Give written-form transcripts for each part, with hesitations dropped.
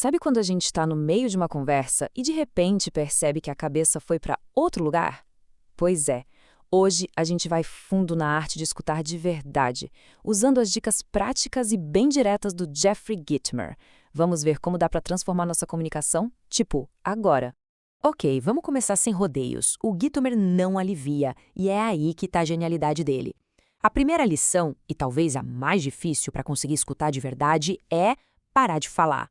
Sabe quando a gente está no meio de uma conversa e de repente percebe que a cabeça foi para outro lugar? Pois é, hoje a gente vai fundo na arte de escutar de verdade, usando as dicas práticas e bem diretas do Jeffrey Gitomer. Vamos ver como dá para transformar nossa comunicação? Tipo, agora. Ok, vamos começar sem rodeios. O Gitomer não alivia, e é aí que está a genialidade dele. A primeira lição, e talvez a mais difícil para conseguir escutar de verdade, é parar de falar.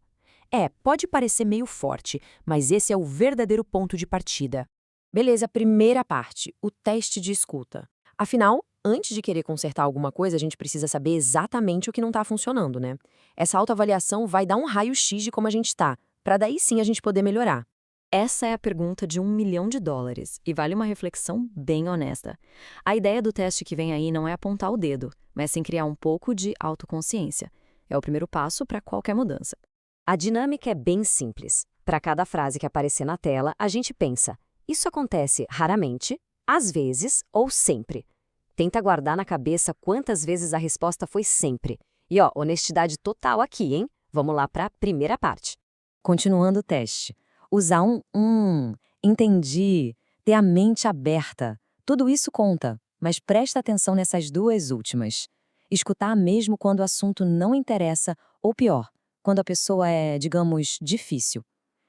Pode parecer meio forte, mas esse é o verdadeiro ponto de partida. Beleza, primeira parte, o teste de escuta. Afinal, antes de querer consertar alguma coisa, a gente precisa saber exatamente o que não está funcionando, né? Essa autoavaliação vai dar um raio-x de como a gente está, para daí sim a gente poder melhorar. Essa é a pergunta de US$ 1 milhão e vale uma reflexão bem honesta. A ideia do teste que vem aí não é apontar o dedo, mas sim criar um pouco de autoconsciência. É o primeiro passo para qualquer mudança. A dinâmica é bem simples. Para cada frase que aparecer na tela, a gente pensa: isso acontece raramente, às vezes ou sempre. Tenta guardar na cabeça quantas vezes a resposta foi sempre. E honestidade total aqui, hein? Vamos lá para a primeira parte. Continuando o teste. Usar entendi, ter a mente aberta. Tudo isso conta, mas presta atenção nessas duas últimas. Escutar mesmo quando o assunto não interessa, ou pior, quando a pessoa é, digamos, difícil.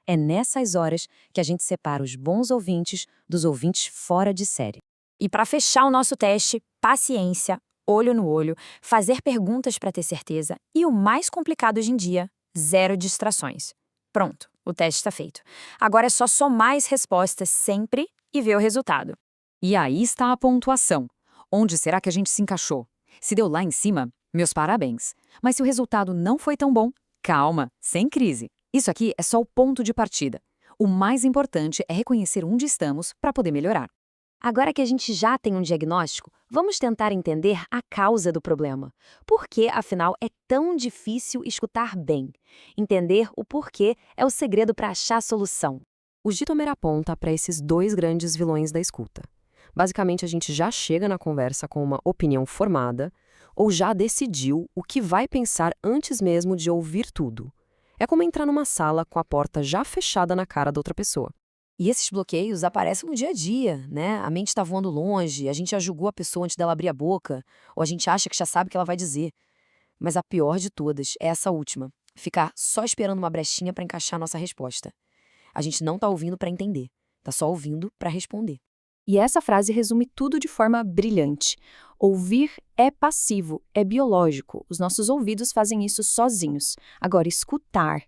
É nessas horas que a gente separa os bons ouvintes dos ouvintes fora de série. E para fechar o nosso teste, paciência, olho no olho, fazer perguntas para ter certeza e o mais complicado hoje em dia, zero distrações. Pronto, o teste está feito. Agora é só somar as respostas sempre e ver o resultado. E aí está a pontuação. Onde será que a gente se encaixou? Se deu lá em cima, meus parabéns. Mas se o resultado não foi tão bom, calma, sem crise. Isso aqui é só o ponto de partida. O mais importante é reconhecer onde estamos para poder melhorar. Agora que a gente já tem um diagnóstico, vamos tentar entender a causa do problema. Por que, afinal, é tão difícil escutar bem? Entender o porquê é o segredo para achar a solução. O Gitomer aponta para esses dois grandes vilões da escuta. Basicamente, a gente já chega na conversa com uma opinião formada ou já decidiu o que vai pensar antes mesmo de ouvir tudo. É como entrar numa sala com a porta já fechada na cara da outra pessoa. E esses bloqueios aparecem no dia a dia, né? A mente está voando longe, a gente já julgou a pessoa antes dela abrir a boca, ou a gente acha que já sabe o que ela vai dizer. Mas a pior de todas é essa última, ficar só esperando uma brechinha para encaixar a nossa resposta. A gente não está ouvindo para entender, está só ouvindo para responder. E essa frase resume tudo de forma brilhante. Ouvir é passivo, é biológico. Os nossos ouvidos fazem isso sozinhos. Agora, escutar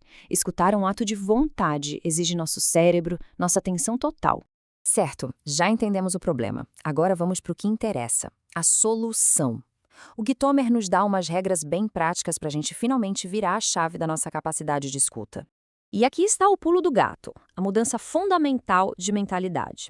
é um ato de vontade, exige nosso cérebro, nossa atenção total. Certo, já entendemos o problema. Agora vamos para o que interessa, a solução. O Gitomer nos dá umas regras bem práticas para a gente finalmente virar a chave da nossa capacidade de escuta. E aqui está o pulo do gato, a mudança fundamental de mentalidade.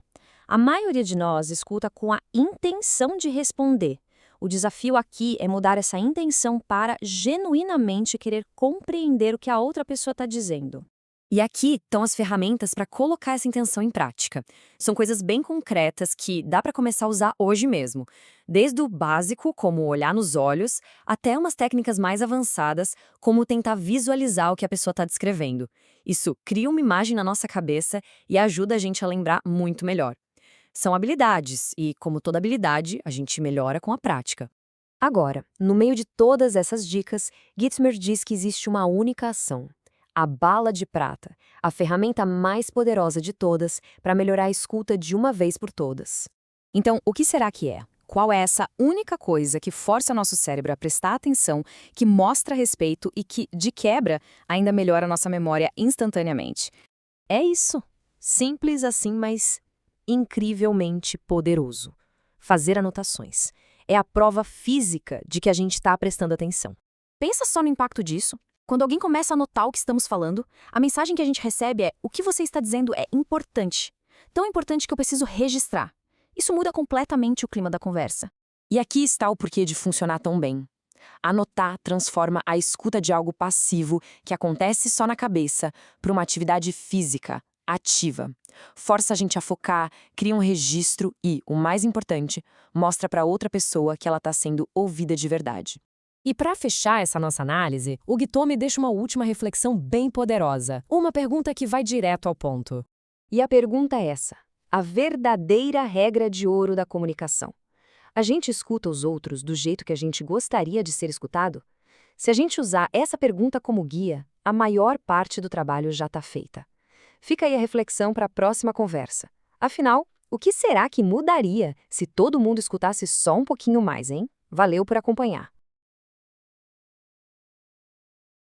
A maioria de nós escuta com a intenção de responder. O desafio aqui é mudar essa intenção para genuinamente querer compreender o que a outra pessoa está dizendo. E aqui estão as ferramentas para colocar essa intenção em prática. São coisas bem concretas que dá para começar a usar hoje mesmo. Desde o básico, como olhar nos olhos, até umas técnicas mais avançadas, como tentar visualizar o que a pessoa está descrevendo. Isso cria uma imagem na nossa cabeça e ajuda a gente a lembrar muito melhor. São habilidades e, como toda habilidade, a gente melhora com a prática. Agora, no meio de todas essas dicas, Gitomer diz que existe uma única ação. A bala de prata, a ferramenta mais poderosa de todas para melhorar a escuta de uma vez por todas. Então, o que será que é? Qual é essa única coisa que força nosso cérebro a prestar atenção, que mostra respeito e que, de quebra, ainda melhora a nossa memória instantaneamente? É isso. Simples assim, mas incrivelmente poderoso. Fazer anotações. É a prova física de que a gente está prestando atenção. Pensa só no impacto disso. Quando alguém começa a anotar o que estamos falando, a mensagem que a gente recebe é: o que você está dizendo é importante. Tão importante que eu preciso registrar. Isso muda completamente o clima da conversa. E aqui está o porquê de funcionar tão bem. Anotar transforma a escuta de algo passivo, que acontece só na cabeça, para uma atividade física, ativa. Força a gente a focar, cria um registro e, o mais importante, mostra para outra pessoa que ela está sendo ouvida de verdade. E para fechar essa nossa análise, o Gitomi deixa uma última reflexão bem poderosa. Uma pergunta que vai direto ao ponto. E a pergunta é essa: a verdadeira regra de ouro da comunicação. A gente escuta os outros do jeito que a gente gostaria de ser escutado? Se a gente usar essa pergunta como guia, a maior parte do trabalho já está feita. Fica aí a reflexão para a próxima conversa. Afinal, o que será que mudaria se todo mundo escutasse só um pouquinho mais, hein? Valeu por acompanhar.